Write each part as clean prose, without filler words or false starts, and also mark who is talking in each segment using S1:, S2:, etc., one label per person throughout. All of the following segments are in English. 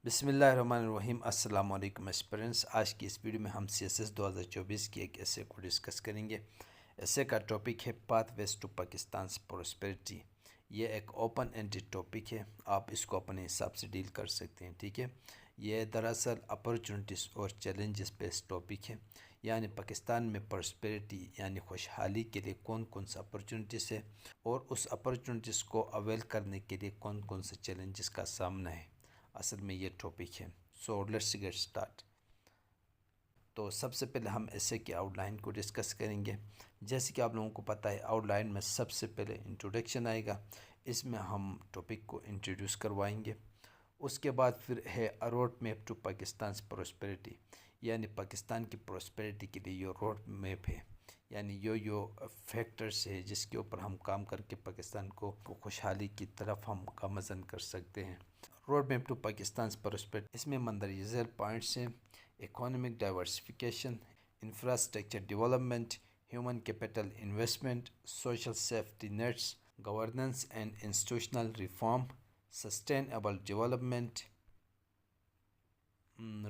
S1: बिस्मिल्लाहिर्रहमानिर्रहीम। अस्सलाम वालेकुम एस्पिरेंट्स। आज की इस वीडियो में हम CSS 2024 की एक ऐसे को डिस्कस करेंगे। ऐसे का टॉपिक है पाथवेज टू पाकिस्तान प्रोस्पेरिटी। ये एक ओपन एंडेड टॉपिक है, आप इसको अपने हिसाब से डील कर सकते हैं। ठीक है, ये दरअसल अपॉर्चुनिटीज़ और चैलेंजेस बेस्ड टॉपिक है, यानी पाकिस्तान में प्रॉस्पेरिटी यानी खुशहाली के लिए कौन कौन सा अपॉर्चुनिटीज़ है और उस अपॉर्चुनिटीज़ को अवेल करने के लिए कौन कौन से चैलेंजेस का सामना है, असल में ये टॉपिक है। So let's get start. तो सबसे पहले हम ऐसे की आउटलाइन को डिस्कस करेंगे। जैसे कि आप लोगों को पता है, आउटलाइन में सबसे पहले इंट्रोडक्शन आएगा, इसमें हम टॉपिक को इंट्रोड्यूस करवाएंगे। उसके बाद फिर है a road map to Pakistan prosperity, यानी पाकिस्तान की प्रोस्पेरिटी के लिए ये रोड मैप है, यानी यो फैक्टर्स है जिसके ऊपर हम काम करके पाकिस्तान को खुशहाली की तरफ हम गामज़न कर सकते हैं। Road map to Pakistan prosperity, इसमें मंदरजा झैल पॉइंट्स हैं: economic diversification, infrastructure development, human capital investment, social safety nets, governance and institutional reform, sustainable development,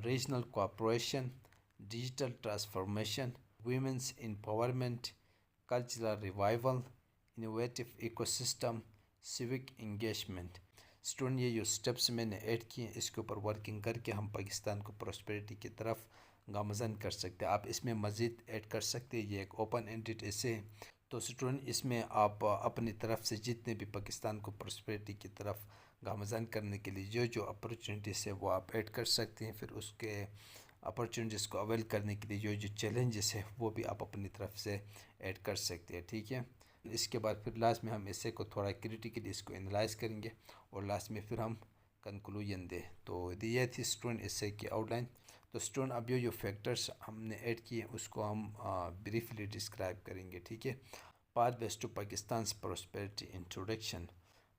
S1: regional cooperation, digital transformation, women's empowerment, cultural revival, innovative ecosystem, civic engagement। Student, ये जो steps मैंने add किए हैं, इसके ऊपर working करके हम पाकिस्तान को प्रॉस्पेरिटी की तरफ गामज़न कर सकते हैं। आप इसमें मज़ीद ऐड कर सकते हैं, ये एक ओपन एंडेड ऐसे है। तो स्टूडेंट, इसमें आप अपनी तरफ से जितने भी पाकिस्तान को प्रॉस्पेरिटी की तरफ गामज़न करने के लिए जो अपॉर्चुनिटीज़ है वो आप ऐड कर सकते हैं। फिर उसके अपॉर्चुनिटीज़ को अवेल करने के लिए जो चैलेंजेस है वो भी आप अपनी तरफ से ऐड कर सकते हैं। ठीक है, इसके बाद फिर लास्ट में हम इसे को थोड़ा क्रिटिकली इसको एनालाइज करेंगे और लास्ट में फिर हम कंक्लूजन दें। तो ये थी स्टूडेंट इससे की आउटलाइन। तो स्टूडेंट, अब जो फैक्टर्स हमने ऐड किए उसको हम ब्रीफली डिस्क्राइब करेंगे। ठीक है, pathways to Pakistan prosperity introduction.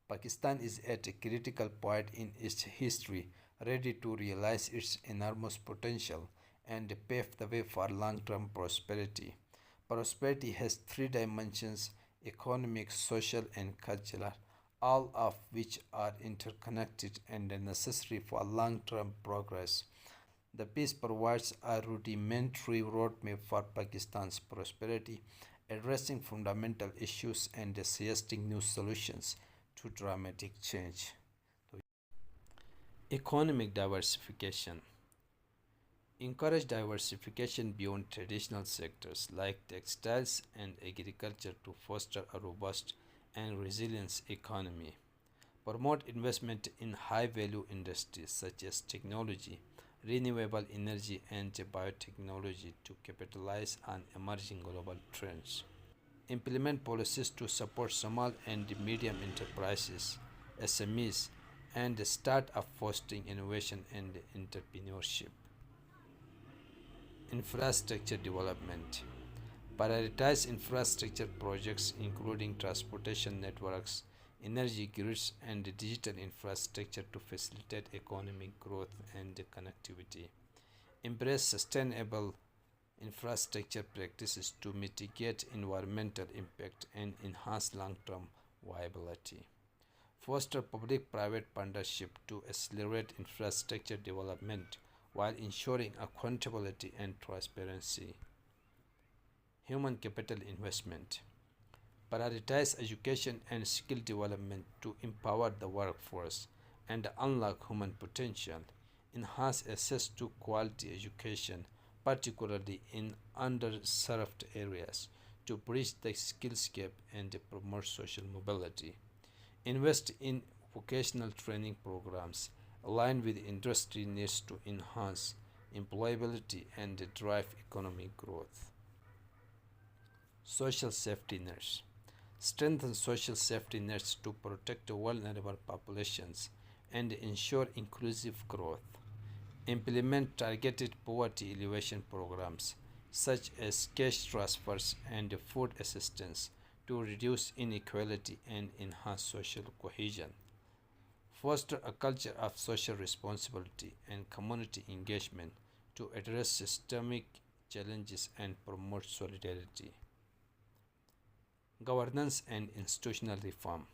S1: Pakistan is at a critical point in its history, ready to realize its enormous potential and pave the way for long-term prosperity. Prosperity has three dimensions: economic, social, and cultural, all of which are interconnected and necessary for long-term progress. The piece provides a rudimentary roadmap for Pakistan's prosperity, addressing fundamental issues and suggesting new solutions to dramatic change. Economic diversification. Encourage diversification beyond traditional sectors like textiles and agriculture to foster a robust and resilient economy. Promote investment in high-value industries such as technology, renewable energy, and biotechnology to capitalize on emerging global trends. Implement policies to support small and medium enterprises, SMEs, and start up fostering innovation and entrepreneurship. Infrastructure development. Prioritize infrastructure projects including transportation networks, energy grids, and digital infrastructure to facilitate economic growth and connectivity. Embrace sustainable infrastructure practices to mitigate environmental impact and enhance long-term viability. Foster public-private partnership to accelerate infrastructure development while ensuring accountability and transparency. Human capital investment. Prioritize education and skill development to empower the workforce and unlock human potential. Enhance access to quality education, particularly in underserved areas, to bridge the skills gap and promote social mobility. Invest in vocational training programs aligned with industry needs to enhance employability and drive economic growth. Social safety nets. Strengthen social safety nets to protect vulnerable populations and ensure inclusive growth. Implement targeted poverty alleviation programs such as cash transfers and food assistance to reduce inequality and enhance social cohesion. Foster a culture of social responsibility and community engagement to address systemic challenges and promote solidarity. Governance and institutional reform.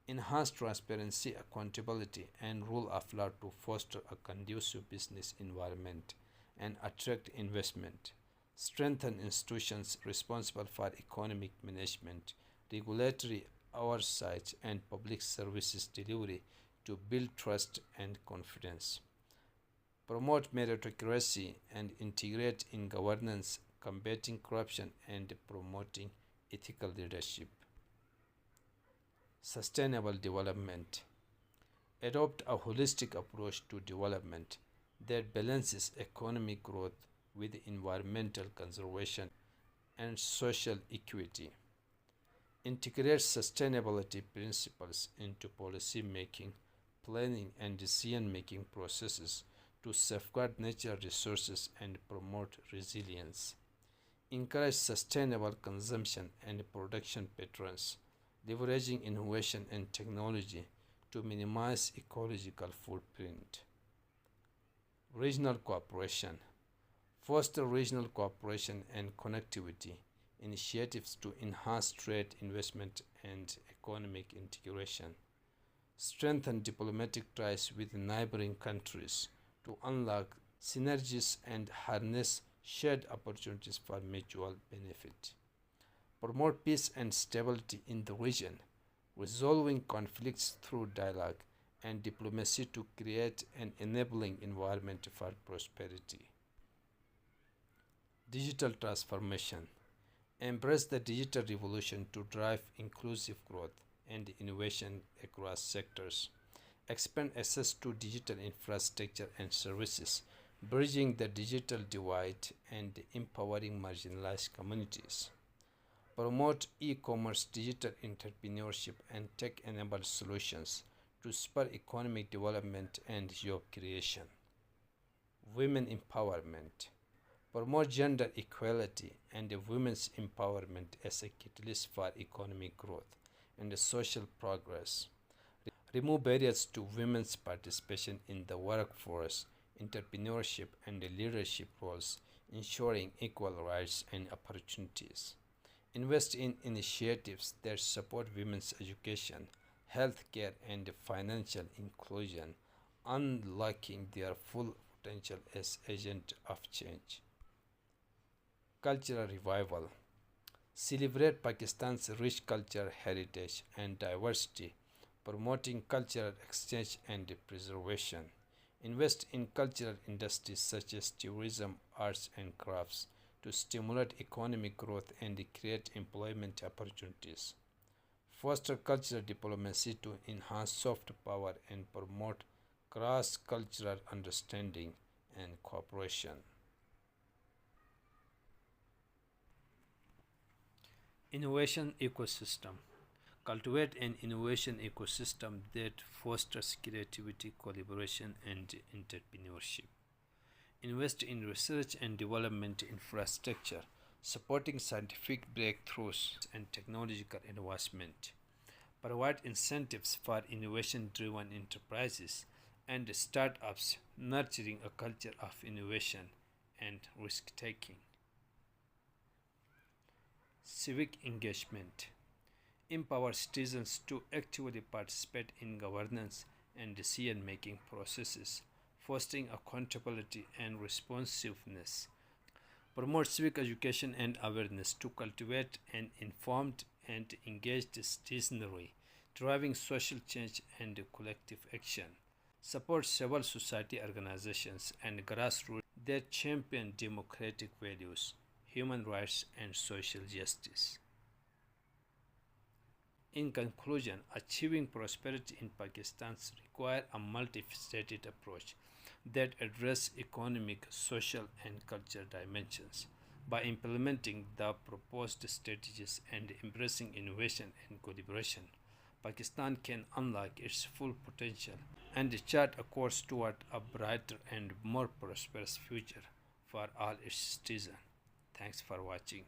S1: enhance transparency, accountability, and rule of law to foster a conducive business environment and attract investment, strengthen institutions responsible for economic management, regulatory oversight, and public services delivery to build trust and confidence, promote meritocracy and integrate in governance, combating corruption and promoting ethical leadership. Sustainable development. Adopt a holistic approach to development that balances economic growth with environmental conservation and social equity. Integrate sustainability principles into policy making, planning, and decision making processes to safeguard natural resources and promote resilience. Encourage sustainable consumption and production patterns, leveraging innovation and technology to minimize ecological footprint. Regional cooperation. Foster regional cooperation and connectivity initiatives to enhance trade, investment, and economic integration. Strengthen diplomatic ties with neighboring countries to unlock synergies and harness shared opportunities for mutual benefit. Promote peace and stability in the region, resolving conflicts through dialogue and diplomacy to create an enabling environment for prosperity. Digital transformation. Embrace the digital revolution to drive inclusive growth and innovation across sectors. Expand access to digital infrastructure and services, bridging the digital divide and empowering marginalized communities. Promote e-commerce, digital entrepreneurship, and tech-enabled solutions to spur economic development and job creation. Women empowerment. Promote gender equality and women's empowerment as a catalyst for economic growth and social progress. Remove barriers to women's participation in the workforce, entrepreneurship, and leadership roles, ensuring equal rights and opportunities. Invest in initiatives that support women's education, healthcare, and financial inclusion, unlocking their full potential as agents of change. Cultural revival. Celebrate Pakistan's rich cultural heritage and diversity, promoting cultural exchange and preservation. Invest in cultural industries such as tourism, arts, and crafts to stimulate economic growth and create employment opportunities. Foster cultural diplomacy to enhance soft power and promote cross-cultural understanding and cooperation. Innovation ecosystem. Cultivate an innovation ecosystem that fosters creativity, collaboration, and entrepreneurship. Invest in research and development infrastructure, supporting scientific breakthroughs and technological advancement. Provide incentives for innovation-driven enterprises and startups, nurturing a culture of innovation and risk-taking. Civic engagement. Empower citizens to actively participate in governance and decision-making processes, fostering accountability and responsiveness. Promote civic education and awareness to cultivate an informed and engaged citizenry, driving social change and collective action. Support civil society organizations and grassroots that champion democratic values, human rights, and social justice. In conclusion, achieving prosperity in Pakistan requires a multifaceted approach that addresses economic, social, and cultural dimensions. By implementing the proposed strategies and embracing innovation and collaboration, Pakistan can unlock its full potential and chart a course toward a brighter and more prosperous future for all its citizens. Thanks for watching.